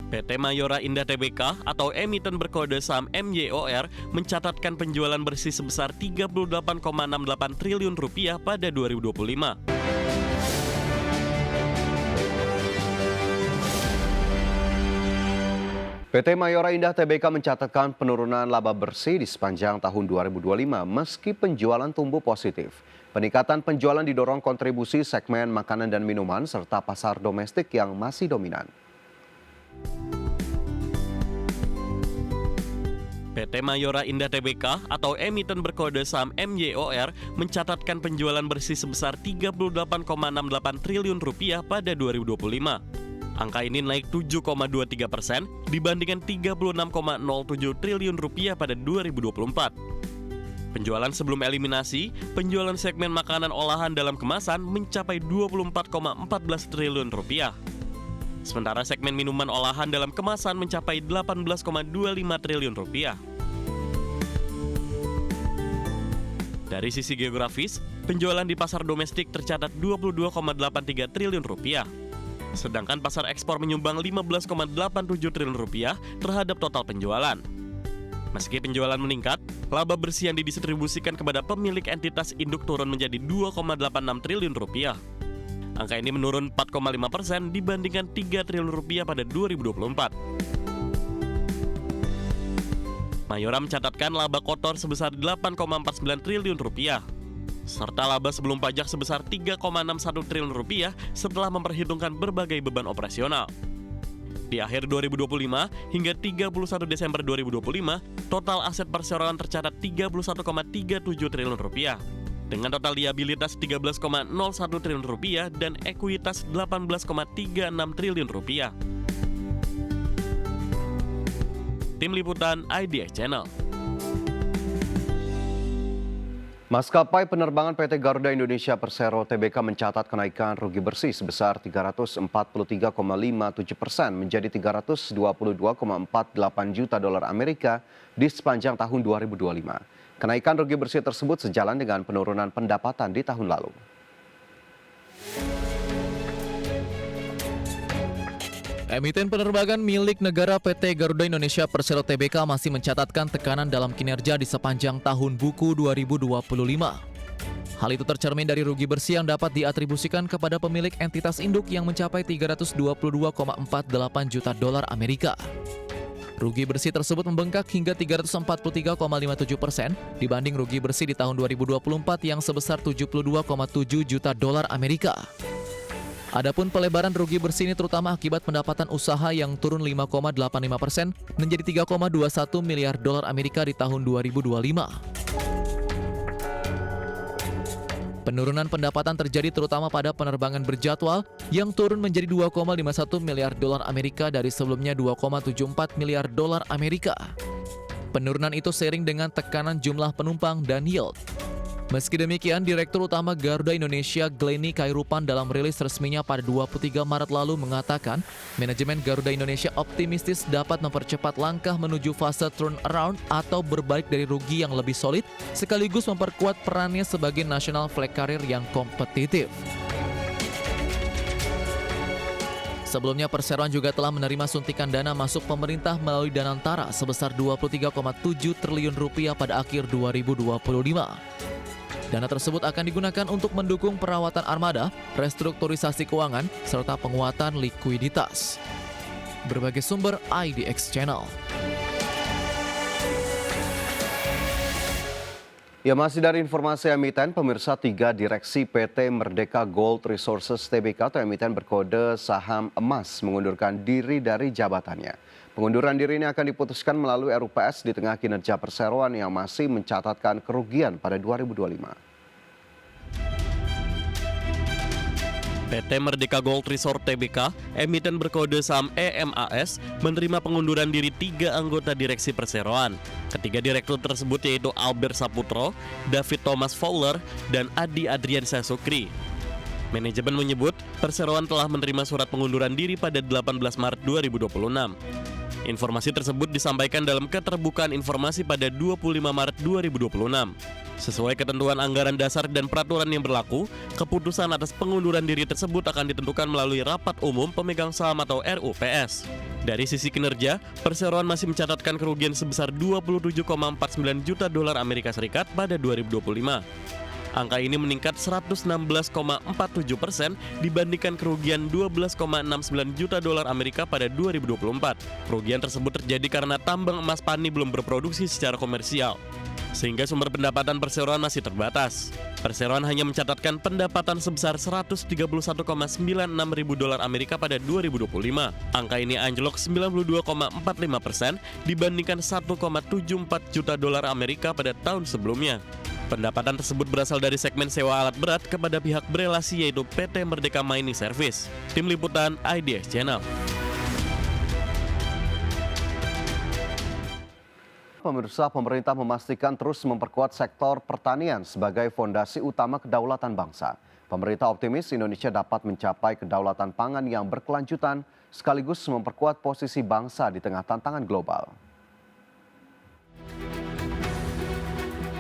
PT Mayora Indah Tbk atau emiten berkode saham MYOR mencatatkan penjualan bersih sebesar Rp38,68 triliun pada 2025. PT Mayora Indah Tbk mencatatkan penurunan laba bersih di sepanjang tahun 2025 meski penjualan tumbuh positif. Peningkatan penjualan didorong kontribusi segmen makanan dan minuman serta pasar domestik yang masih dominan. PT Mayora Indah Tbk atau emiten berkode saham MYOR mencatatkan penjualan bersih sebesar Rp38,68 triliun pada 2025. Angka ini naik 7,23% dibandingkan Rp36,07 triliun pada 2024. Penjualan sebelum eliminasi, penjualan segmen makanan olahan dalam kemasan mencapai Rp24,14 triliun. Sementara segmen minuman olahan dalam kemasan mencapai Rp18,25 triliun. Dari sisi geografis, penjualan di pasar domestik tercatat Rp22,83 triliun. Sedangkan pasar ekspor menyumbang Rp15,87 triliun terhadap total penjualan. Meski penjualan meningkat, laba bersih yang didistribusikan kepada pemilik entitas induk turun menjadi Rp2,86 triliun. Angka ini menurun 4,5% dibandingkan Rp3 triliun pada 2024. Mayora mencatatkan laba kotor sebesar Rp8,49 triliun, serta laba sebelum pajak sebesar Rp3,61 triliun setelah memperhitungkan berbagai beban operasional. Di akhir 2025 hingga 31 Desember 2025, total aset perseroan tercatat Rp31,37 triliun, dengan total liabilitas Rp13,01 triliun dan ekuitas Rp18,36 triliun. Tim Liputan IDX Channel. Maskapai penerbangan PT Garuda Indonesia Persero Tbk mencatat kenaikan rugi bersih sebesar 343,57% menjadi 322,48 juta dolar Amerika di sepanjang tahun 2025. Kenaikan rugi bersih tersebut sejalan dengan penurunan pendapatan di tahun lalu. Emiten penerbangan milik negara PT Garuda Indonesia Persero Tbk masih mencatatkan tekanan dalam kinerja di sepanjang tahun buku 2025. Hal itu tercermin dari rugi bersih yang dapat diatribusikan kepada pemilik entitas induk yang mencapai 322,48 juta dolar Amerika. Rugi bersih tersebut membengkak hingga 343,57% dibanding rugi bersih di tahun 2024 yang sebesar 72,7 juta dolar Amerika. Adapun pelebaran rugi bersih ini terutama akibat pendapatan usaha yang turun 5,85% menjadi 3,21 miliar dolar Amerika di tahun 2025. Penurunan pendapatan terjadi terutama pada penerbangan berjadwal yang turun menjadi 2,51 miliar dolar Amerika dari sebelumnya 2,74 miliar dolar Amerika. Penurunan itu seiring dengan tekanan jumlah penumpang dan yield. Meski demikian, Direktur Utama Garuda Indonesia Glenny Kairupan dalam rilis resminya pada 23 Maret lalu mengatakan, manajemen Garuda Indonesia optimistis dapat mempercepat langkah menuju fase turnaround atau berbalik dari rugi yang lebih solid, sekaligus memperkuat perannya sebagai national flag carrier yang kompetitif. Sebelumnya, perseroan juga telah menerima suntikan dana masuk pemerintah melalui Danantara sebesar Rp23,7 triliun pada akhir 2025. Dana tersebut akan digunakan untuk mendukung perawatan armada, restrukturisasi keuangan, serta penguatan likuiditas. Berbagai sumber IDX Channel. Ya, masih dari informasi emiten, pemirsa, 3 direksi PT Merdeka Gold Resources Tbk atau emiten berkode saham emas mengundurkan diri dari jabatannya. Pengunduran diri ini akan diputuskan melalui RUPS di tengah kinerja perseroan yang masih mencatatkan kerugian pada 2025. PT Merdeka Gold Resort Tbk, emiten berkode saham EMAS, menerima pengunduran diri 3 anggota direksi perseroan. Ketiga direktur tersebut yaitu Albert Saputro, David Thomas Fowler, dan Adi Adriansyah Sukri. Manajemen menyebut perseroan telah menerima surat pengunduran diri pada 18 Maret 2026. Informasi tersebut disampaikan dalam keterbukaan informasi pada 25 Maret 2026. Sesuai ketentuan anggaran dasar dan peraturan yang berlaku, keputusan atas pengunduran diri tersebut akan ditentukan melalui Rapat Umum Pemegang Saham atau RUPS. Dari sisi kinerja, perseroan masih mencatatkan kerugian sebesar 27,49 juta dolar Amerika Serikat pada 2025. Angka ini meningkat 116,47% dibandingkan kerugian 12,69 juta dolar Amerika pada 2024. Kerugian tersebut terjadi karena tambang emas Pani belum berproduksi secara komersial, sehingga sumber pendapatan perseroan masih terbatas. Perseroan hanya mencatatkan pendapatan sebesar 131,96 ribu dolar Amerika pada 2025. Angka ini anjlok 92,45% dibandingkan 1,74 juta dolar Amerika pada tahun sebelumnya. Pendapatan tersebut berasal dari segmen sewa alat berat kepada pihak berelasi yaitu PT Merdeka Mining Service. Tim Liputan IDX Channel. Pemirsa, pemerintah memastikan terus memperkuat sektor pertanian sebagai fondasi utama kedaulatan bangsa. Pemerintah optimis Indonesia dapat mencapai kedaulatan pangan yang berkelanjutan sekaligus memperkuat posisi bangsa di tengah tantangan global.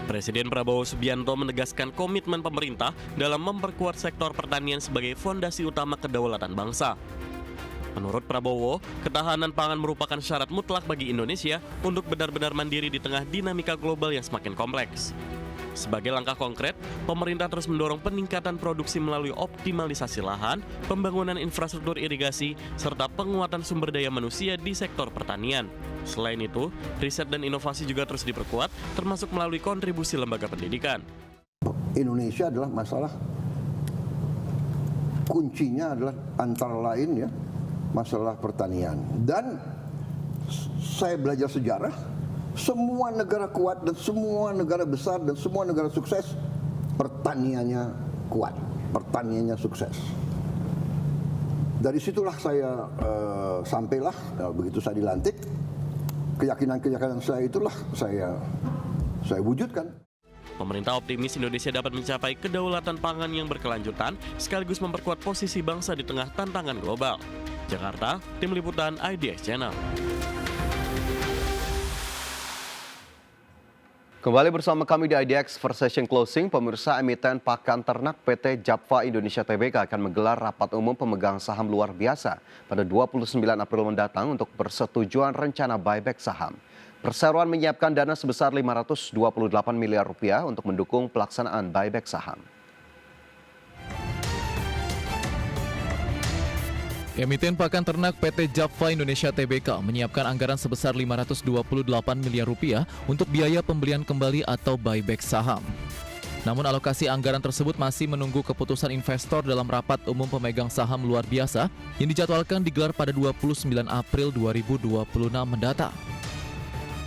Presiden Prabowo Subianto menegaskan komitmen pemerintah dalam memperkuat sektor pertanian sebagai fondasi utama kedaulatan bangsa. Menurut Prabowo, ketahanan pangan merupakan syarat mutlak bagi Indonesia untuk benar-benar mandiri di tengah dinamika global yang semakin kompleks. Sebagai langkah konkret, pemerintah terus mendorong peningkatan produksi melalui optimalisasi lahan, pembangunan infrastruktur irigasi, serta penguatan sumber daya manusia di sektor pertanian. Selain itu, riset dan inovasi juga terus diperkuat, termasuk melalui kontribusi lembaga pendidikan. Indonesia adalah masalah, kuncinya adalah antara lain ya, masalah pertanian. Dan saya belajar sejarah, semua negara kuat dan semua negara besar dan semua negara sukses, pertaniannya kuat, pertaniannya sukses. Dari situlah saya sampailah, begitu saya dilantik, keyakinan-keyakinan saya itulah saya wujudkan. Pemerintah optimis Indonesia dapat mencapai kedaulatan pangan yang berkelanjutan sekaligus memperkuat posisi bangsa di tengah tantangan global. Jakarta, Tim Liputan IDX Channel. Kembali bersama kami di IDX First Session Closing, pemirsa, emiten pakan ternak PT Japfa Indonesia Tbk akan menggelar rapat umum pemegang saham luar biasa pada 29 April mendatang untuk persetujuan rencana buyback saham. Perseroan menyiapkan dana sebesar 528 miliar rupiah untuk mendukung pelaksanaan buyback saham. Emiten pakan ternak PT Japfa Indonesia Tbk menyiapkan anggaran sebesar 528 miliar rupiah untuk biaya pembelian kembali atau buyback saham. Namun alokasi anggaran tersebut masih menunggu keputusan investor dalam rapat umum pemegang saham luar biasa yang dijadwalkan digelar pada 29 April 2026 mendatang.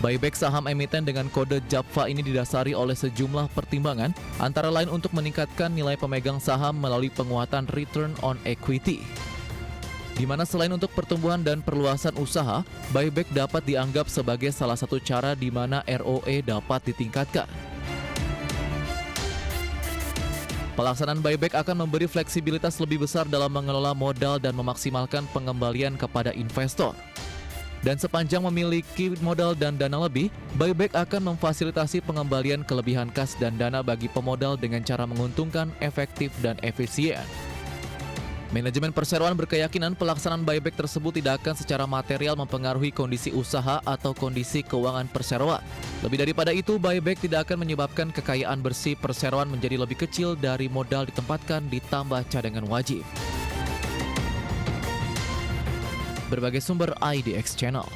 Buyback saham emiten dengan kode Japfa ini didasari oleh sejumlah pertimbangan, antara lain untuk meningkatkan nilai pemegang saham melalui penguatan return on equity. Di mana selain untuk pertumbuhan dan perluasan usaha, buyback dapat dianggap sebagai salah satu cara di mana ROE dapat ditingkatkan. Pelaksanaan buyback akan memberi fleksibilitas lebih besar dalam mengelola modal dan memaksimalkan pengembalian kepada investor. Dan sepanjang memiliki modal dan dana lebih, buyback akan memfasilitasi pengembalian kelebihan kas dan dana bagi pemodal dengan cara menguntungkan, efektif, dan efisien. Manajemen perseroan berkeyakinan pelaksanaan buyback tersebut tidak akan secara material mempengaruhi kondisi usaha atau kondisi keuangan perseroan. Lebih daripada itu, buyback tidak akan menyebabkan kekayaan bersih perseroan menjadi lebih kecil dari modal ditempatkan ditambah cadangan wajib. Berbagai sumber IDX Channel.